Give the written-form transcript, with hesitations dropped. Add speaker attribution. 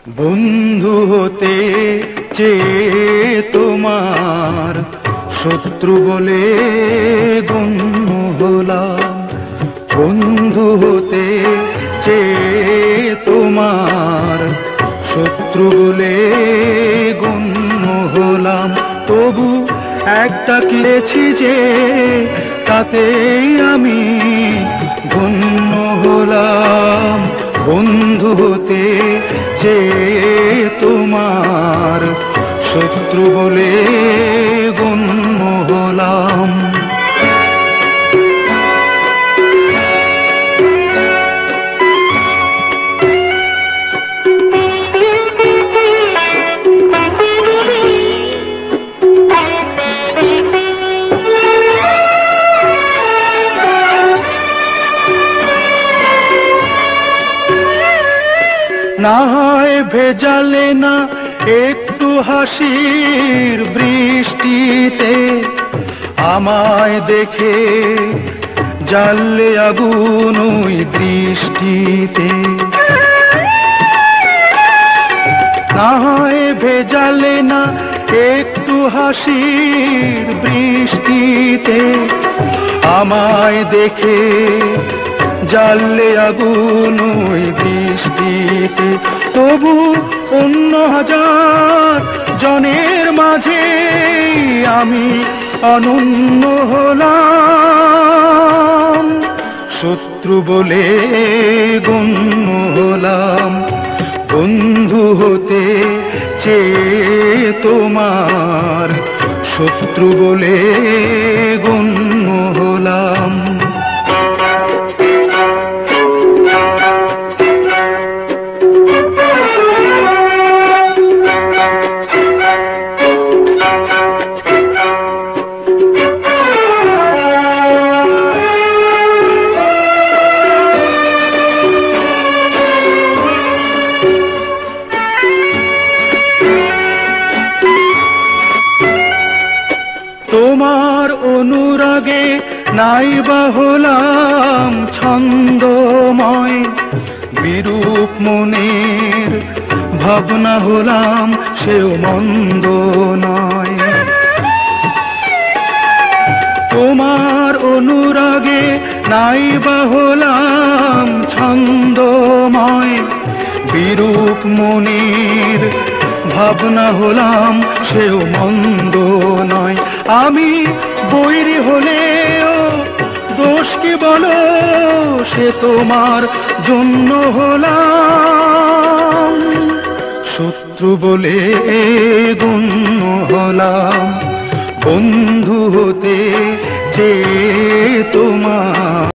Speaker 1: বন্ধু হতে চেয়ে তোমার শত্রু বলে গণ্য হলাম। বন্ধু হতে চেয়ে তোমার শত্রু বলে গণ্য হলাম। তবু একটা কিনেছি যে তাতেই আমি ধন্য হলাম। বন্ধু হতে চেয়ে তোমার শত্রু বলে গণ্য হলাম। না হয় ভেজালে না একটু হাসির বৃষ্টিতে, আমায় দেখে জ্বাললে আগুন ওই দৃষ্টিতে। না হয় ভেজালে না একটু হাসির বৃষ্টিতে, আমায় দেখে জ্বাললে আগুন ওই দৃষ্টিতে। তবু অন্য হাজার জনের মাঝে আমি অনন্য হলাম। শত্রু বলে গণ্য হলাম। বন্ধু হতে চেয়ে তোমার শত্রু বলে গণ্য হলাম। তোমার অনুরাগে নাইবা হলাম ছন্দময়, বিরূপ মনের ভাবনা হলাম সেও মন্দ নয়। তোমার অনুরাগে নাইবা হলাম ছন্দময়, বিরূপ মনের ভাবনা হলাম সেও মন্দ নয়। আমি বৈরী হলেও দোষ কি বলো, সে তোমার জন্য হলাম। শত্রু বলে গণ্য হলাম। বন্ধু হতে চেয়ে তোমার